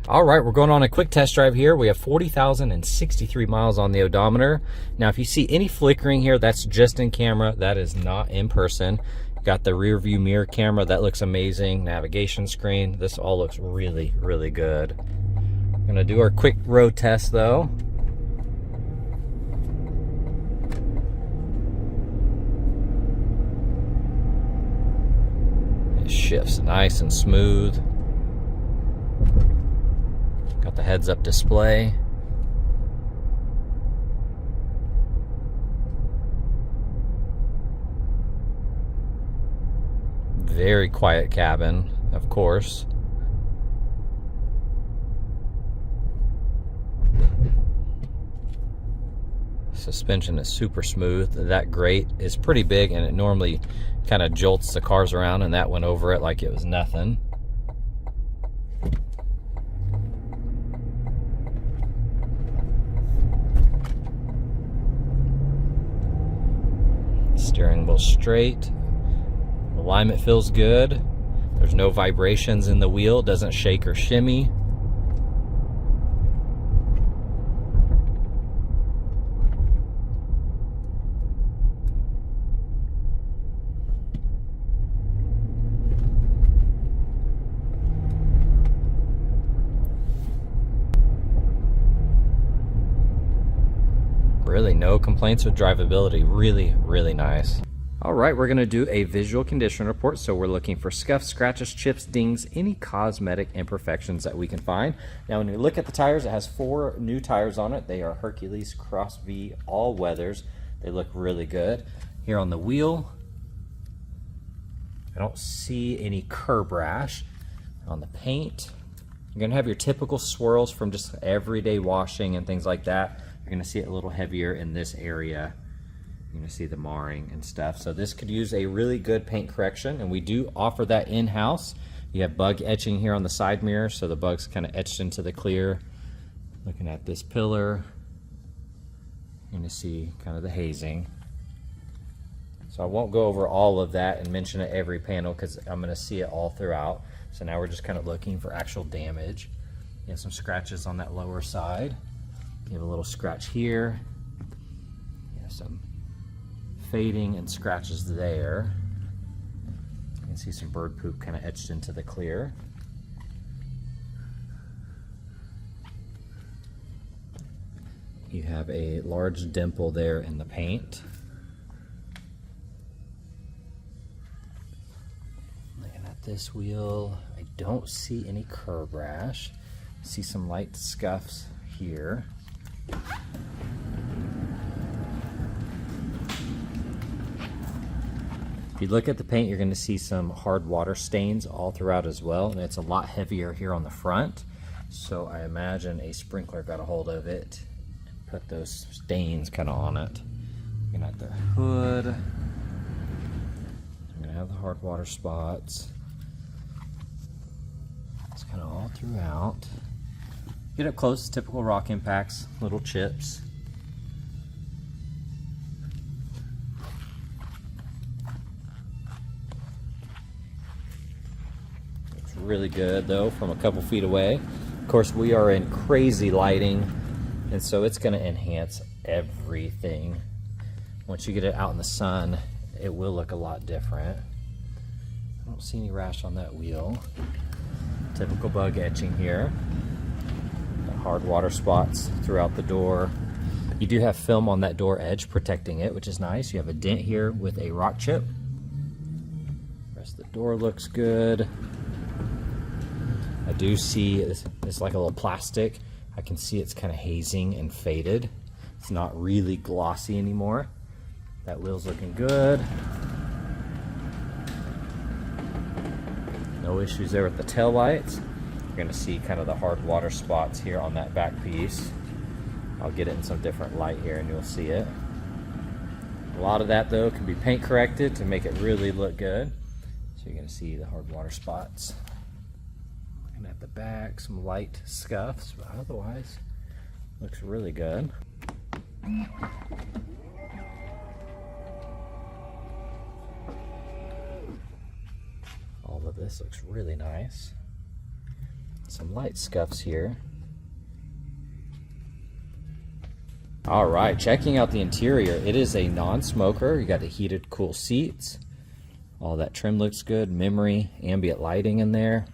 All right, we're going on a quick test drive here. We have 40,063 miles on the odometer. Now, if you see any flickering here, that's just in camera. That is not in person. Got the rear view mirror camera. That looks amazing. Navigation screen. This all looks really, really good. We're gonna do our quick road test though. It shifts nice and smooth. Got the heads-up display. Very quiet cabin, of course. Suspension is super smooth. That grate is pretty big and it normally kind of jolts the cars around, and that went over it like it was nothing. Steering wheel straight. Alignment feels good. There's no vibrations in the wheel. Doesn't shake or shimmy. Really no complaints with drivability. Really, really nice. All right, we're gonna do a visual condition report. So we're looking for scuffs, scratches, chips, dings, any cosmetic imperfections that we can find. Now, when you look at the tires, it has 4 new tires on it. They are Hercules Cross V all weathers. They look really good. Here on the wheel, I don't see any curb rash. On the paint, you're gonna have your typical swirls from just everyday washing and things like that. You're gonna see it a little heavier in this area. You're gonna see the marring and stuff. So this could use a really good paint correction, and we do offer that in-house. You have bug etching here on the side mirror, so the bug's kind of etched into the clear. Looking at this pillar, you're gonna see kind of the hazing. So I won't go over all of that and mention it every panel because I'm gonna see it all throughout. So now we're just kind of looking for actual damage. You have some scratches on that lower side. You have a little scratch here. You have some fading and scratches there. You can see some bird poop kind of etched into the clear. You have a large dimple there in the paint. Looking at this wheel, I don't see any curb rash. I see some light scuffs here. If you look at the paint, you're going to see some hard water stains all throughout as well, and it's a lot heavier here on the front. So I imagine a sprinkler got a hold of it and put those stains kind of on it. Looking at the hood, I'm going to have the hard water spots. It's kind of all throughout. Get up close, typical rock impacts, little chips. It's really good though from a couple feet away. Of course, we are in crazy lighting, and so it's going to enhance everything. Once you get it out in the sun, it will look a lot different. I don't see any rash on that wheel. Typical bug etching here. Hard water spots throughout the door. You do have film on that door edge protecting it, which is nice. You have a dent here with a rock chip. The rest of the door looks good. I do see it's like a little plastic. I can see it's kind of hazing and faded. It's not really glossy anymore. That wheel's looking good. No issues there with the tail lights. You're going to see kind of the hard water spots here on that back piece. I'll get it in some different light here and you'll see it. A lot of that though can be paint corrected to make it really look good. So you're going to see the hard water spots. Looking at the back, some light scuffs, but otherwise looks really good. All of this looks really nice. Some light scuffs here. All right, checking out the interior. It is a non-smoker. You got the heated, cool seats. All that trim looks good. Memory, ambient lighting in there.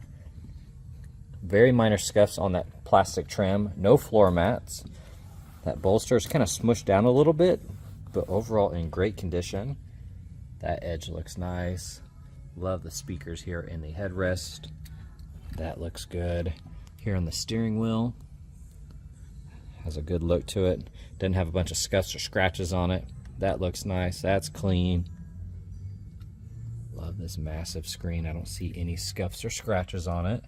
Very minor scuffs on that plastic trim. No floor mats. That bolster is kind of smushed down a little bit, but overall in great condition. That edge looks nice. Love the speakers here in the headrest. That looks good. Here on the steering wheel. Has a good look to it. Doesn't have a bunch of scuffs or scratches on it. That looks nice. That's clean. Love this massive screen. I don't see any scuffs or scratches on it.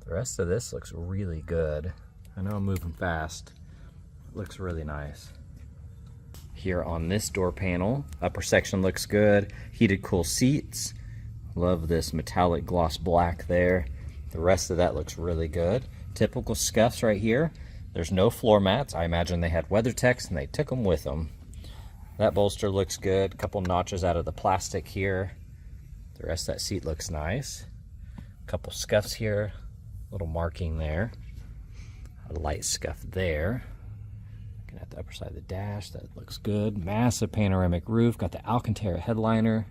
The rest of this looks really good. I know I'm moving fast. It looks really nice. Here on this door panel, upper section looks good. Heated, cool seats. Love this metallic gloss black there. The rest of that looks really good. Typical scuffs right here. There's no floor mats. I imagine they had WeatherTechs and they took them with them. That bolster looks good. A couple notches out of the plastic here. The rest of that seat looks nice. A couple scuffs here. Little marking there. A light scuff there. Looking at the upper side of the dash, that looks good. Massive panoramic roof. Got the Alcantara headliner.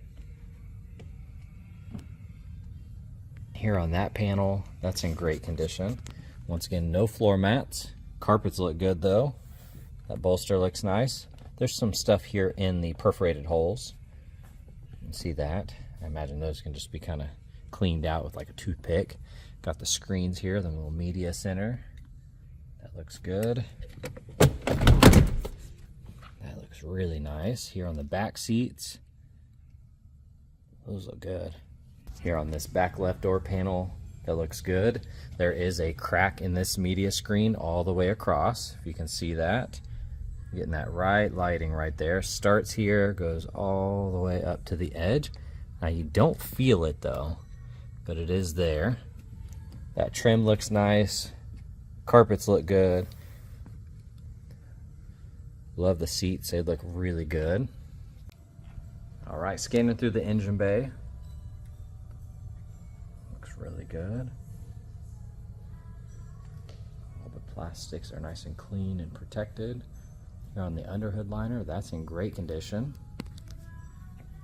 Here on that panel, that's in great condition. Once again, no floor mats. Carpets look good though. That bolster looks nice. There's some stuff here in the perforated holes. You can see that. I imagine those can just be kind of cleaned out with like a toothpick. Got the screens here, the little media center. That looks good. That looks really nice. Here on the back seats, those look good. Here on this back left door panel, that looks good. There is a crack in this media screen all the way across, if you can see that. Getting that right lighting right there. Starts here, goes all the way up to the edge. Now you don't feel it though, but it is there. That trim looks nice. Carpets look good. Love the seats, they look really good. All right, scanning through the engine bay. Really good. All the plastics are nice and clean and protected. Here on the underhood liner, that's in great condition.